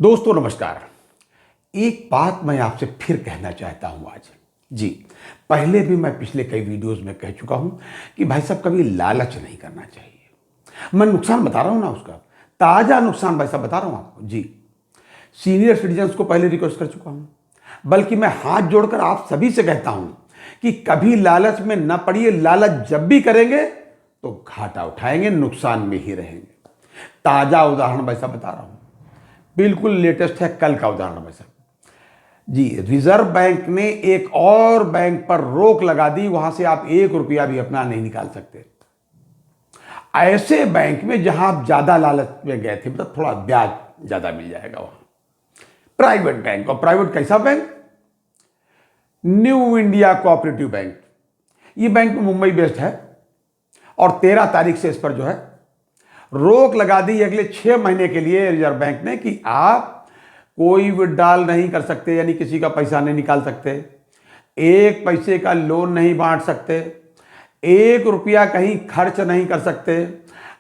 दोस्तों नमस्कार। एक बात मैं आपसे फिर कहना चाहता हूं आज। जी, पहले भी मैं पिछले कई वीडियोस में कह चुका हूं कि भाई साहब कभी लालच नहीं करना चाहिए। मैं नुकसान बता रहा हूं ना, उसका ताजा नुकसान भाई साहब बता रहा हूं आपको। जी, सीनियर सिटीजन्स को पहले रिक्वेस्ट कर चुका हूं, बल्कि मैं हाथ जोड़कर आप सभी से कहता हूं कि कभी लालच में न पड़िए। लालच जब भी करेंगे तो घाटा उठाएंगे, नुकसान में ही रहेंगे। ताजा उदाहरण भाई साहब बता रहा हूं, बिल्कुल लेटेस्ट है, कल का उदाहरण भाई साहब। जी, रिजर्व बैंक ने एक और बैंक पर रोक लगा दी, वहां से आप 1 रुपया भी अपना नहीं निकाल सकते। ऐसे बैंक में जहां आप ज्यादा लालच में गए थे, मतलब थोड़ा ब्याज ज्यादा मिल जाएगा वहां। प्राइवेट बैंक, और प्राइवेट कैसा bank? New India cooperative bank. ये बैंक मुंबई बेस्ड है और 13 तारीख से इस पर जो है रोक लगा दी अगले 6 महीने के लिए रिजर्व बैंक ने कि आप कोई विड्रॉल नहीं कर सकते, यानी किसी का पैसा नहीं निकाल सकते, 1 पैसे का लोन नहीं बांट सकते, 1 रुपया कहीं खर्च नहीं कर सकते,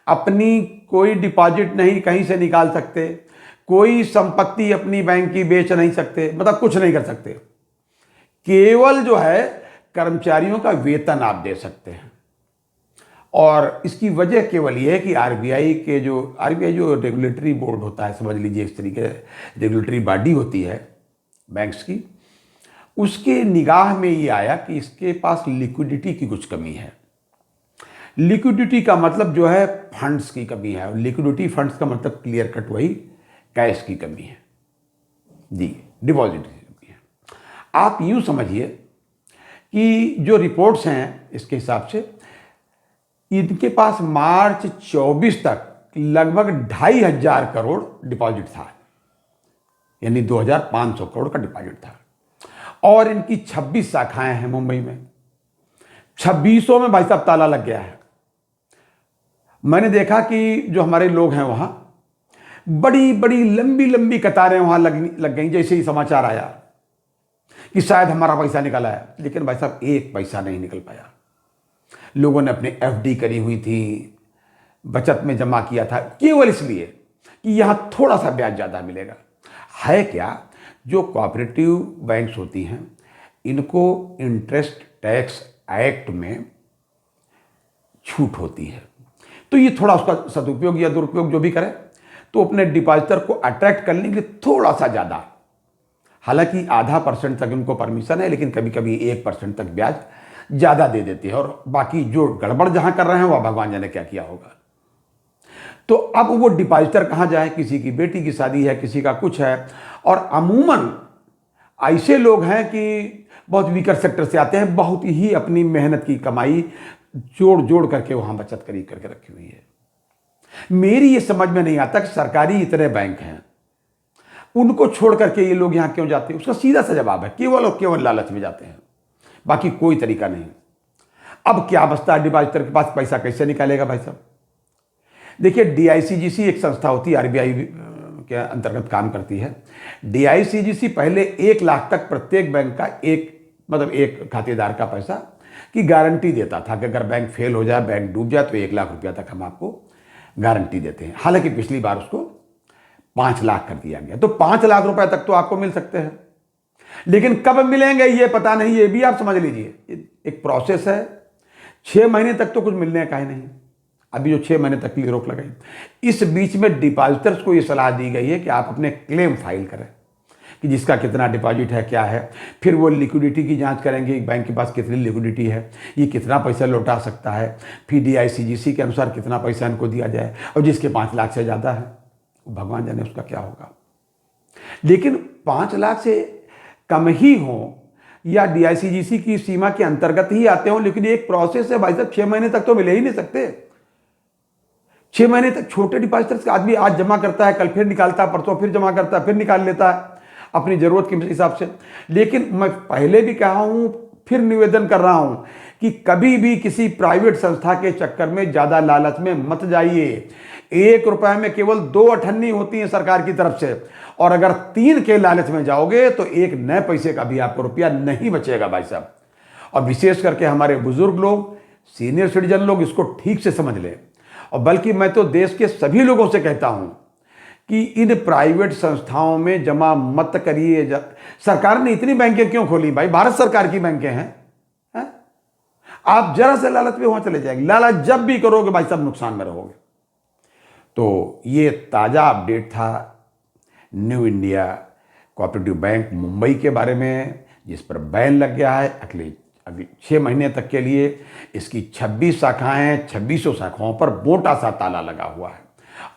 अपनी कोई डिपॉजिट नहीं कहीं से निकाल सकते, कोई संपत्ति अपनी बैंक की बेच नहीं सकते, मतलब कुछ नहीं कर सकते। केवल जो है कर्मचारियों का वेतन आप दे सकते हैं। और इसकी वजह केवल यह है कि आरबीआई जो रेगुलेटरी बोर्ड होता है, समझ लीजिए इस तरीके रेगुलेटरी बॉडी होती है बैंक्स की, उसके निगाह में ये आया कि इसके पास लिक्विडिटी की कुछ कमी है। लिक्विडिटी का मतलब जो है फंड्स की कमी है, और लिक्विडिटी फंड्स का मतलब क्लियर कट वही कैश की कमी है। जी, डिपॉजिट की कमी है। आप यूं समझिए कि जो रिपोर्ट्स हैं इसके हिसाब से इनके पास मार्च 24 तक लगभग 2,500 करोड़ डिपॉजिट था, यानी 2,500 करोड़ का डिपॉजिट था। और इनकी 26 शाखाएं हैं मुंबई में। 26 में भाई साहब ताला लग गया है। मैंने देखा कि जो हमारे लोग हैं वहां बड़ी बड़ी लंबी लंबी कतारें वहां लग गई जैसे ही समाचार आया कि शायद हमारा पैसा निकला है। लेकिन भाई साहब 1 पैसा नहीं निकल पाया। लोगों ने अपनी एफडी करी हुई थी, बचत में जमा किया था, केवल इसलिए कि यहां थोड़ा सा ब्याज ज्यादा मिलेगा। है क्या, जो कोऑपरेटिव बैंक्स होती हैं इनको इंटरेस्ट टैक्स एक्ट में छूट होती है, तो ये थोड़ा उसका सदुपयोग या दुरुपयोग जो भी करे तो अपने डिपॉजिटर को अट्रैक्ट करने के लिए थोड़ा सा ज्यादा, हालांकि आधा % तक उनको परमिशन है, लेकिन कभी कभी 1% तक ब्याज ज्यादा दे देती है। और बाकी जो गड़बड़ जहां कर रहे हैं वह भगवान जाने क्या किया होगा। तो अब वो डिपॉजिटर कहां जाए? किसी की बेटी की शादी है, किसी का कुछ है, और अमूमन ऐसे लोग हैं कि बहुत वीकर सेक्टर से आते हैं, बहुत ही अपनी मेहनत की कमाई जोड़ जोड़ करके वहां बचत करी करके रखी हुई है। मेरी ये समझ में नहीं आता कि सरकारी इतने बैंक हैं, उनको छोड़ करके ये लोग यहां क्यों जाते हैं। उसका सीधा सा जवाब है, केवल और केवल लालच में जाते हैं, बाकी कोई तरीका नहीं। अब क्या बचता है डिपॉजिटर के पास? पैसा कैसे निकालेगा भाई साहब? देखिए, डीआईसीजीसी एक संस्था होती है, आरबीआई के अंतर्गत काम करती है। डीआईसीजीसी पहले 1 लाख तक प्रत्येक बैंक का एक खातेदार का पैसा की गारंटी देता था कि अगर बैंक फेल हो जाए, बैंक डूब जाए, तो 1 लाख रुपया तक हम आपको गारंटी देते हैं। हालांकि पिछली बार उसको 5 लाख कर दिया गया, तो 5 लाख रुपए तक तो आपको मिल सकते हैं। लेकिन कब मिलेंगे ये पता नहीं, ये भी आप समझ लीजिए एक प्रोसेस है। 6 महीने तक तो कुछ मिलने का ही नहीं, अभी जो 6 महीने तक की रोक लगाई। इस बीच में डिपॉजिटर्स को ये सलाह दी गई है कि आप अपने क्लेम फाइल करें कि जिसका कितना डिपॉजिट है, क्या है। फिर वो लिक्विडिटी की जांच करेंगे, बैंक के पास कितनी लिक्विडिटी है, ये कितना पैसा लौटा सकता है। फिर डीआईसीजीसी के अनुसार कितना पैसा इनको दिया जाए, और जिसके 5 लाख से ज़्यादा है भगवान जाने उसका क्या होगा। लेकिन 5 लाख से कम ही हो या डीआईसीजीसी की सीमा के अंतर्गत ही आते हो, लेकिन एक प्रोसेस है भाई साहब। 6 महीने तक तो मिले ही नहीं सकते। 6 महीने तक छोटे डिपॉजिटर्स का आदमी आज जमा करता है, कल फिर निकालता है, परसों फिर जमा करता है, फिर निकाल लेता है अपनी जरूरत के हिसाब से। लेकिन मैं पहले भी कहा हूं, फिर निवेदन कर रहा हूं कि कभी भी किसी प्राइवेट संस्था के चक्कर में ज्यादा लालच में मत जाइए। 1 रुपए में केवल 2 अठन्नी होती है सरकार की तरफ से, और अगर 3 के लालच में जाओगे तो 1 नए पैसे का भी आपको रुपया नहीं बचेगा भाई साहब। और विशेष करके हमारे बुजुर्ग लोग, सीनियर सिटीजन लोग इसको ठीक से समझ लें। और बल्कि मैं तो देश के सभी लोगों से कहता हूं कि इन प्राइवेट संस्थाओं में जमा मत करिए। सरकार ने इतनी बैंकें क्यों खोली भाई? भारत सरकार की बैंकें हैं। आप जरा से लालच में वहां चले जाएंगे, लालच जब भी करोगे भाई सब नुकसान में रहोगे। तो ये ताजा अपडेट था new India cooperative bank Mumbai के बारे में, जिस पर बैन लग गया है अगले 6 महीने तक के लिए। इसकी 26 शाखाएं, 2600 शाखाओं पर मोटा सा ताला लगा हुआ है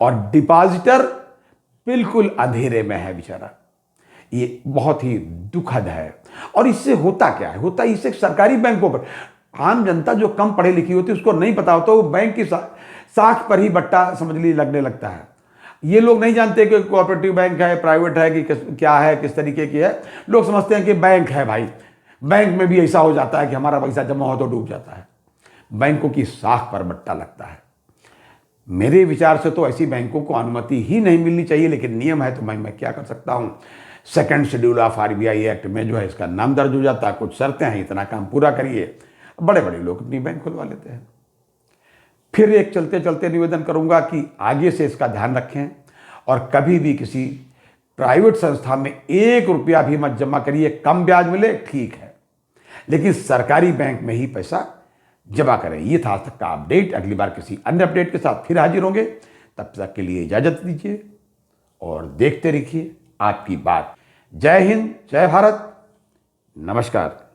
और डिपॉजिटर बिल्कुल अंधेरे में है बेचारा। ये बहुत ही दुखद है। और इससे होता क्या है? होता इससे सरकारी बैंकों पर आम जनता जो कम पढ़ी लिखी होती है उसको नहीं पता होता, वो बैंक की साख पर ही बट्टा समझ ली लगने लगता है। ये लोग नहीं जानते कि कोऑपरेटिव बैंक है, प्राइवेट है कि क्या है, किस तरीके की है। लोग समझते हैं कि बैंक है भाई, बैंक में भी ऐसा हो जाता है कि हमारा पैसा जमा हो तो डूब जाता है। बैंकों की साख पर बट्टा लगता है। मेरे विचार से तो ऐसी बैंकों को अनुमति ही नहीं मिलनी चाहिए, लेकिन नियम है तो मैं क्या कर सकता हूं। Second schedule of RBI act में जो है इसका नाम दर्ज हो जाता है, कुछ शर्तें हैं, इतना काम पूरा करिए। बड़े बड़े लोग अपनी बैंक खुलवा लेते हैं। फिर एक चलते चलते निवेदन करूंगा कि आगे से इसका ध्यान रखें और कभी भी किसी प्राइवेट संस्था में 1 रुपया भी मत जमा करिए। कम ब्याज मिले ठीक है, लेकिन सरकारी बैंक में ही पैसा जमा करें। ये था आज तक का अपडेट। अगली बार किसी अन्य अपडेट के साथ फिर हाजिर होंगे। तब तक के लिए इजाजत दीजिए और देखते रहिए आपकी बात। जय हिंद, जय भारत, नमस्कार।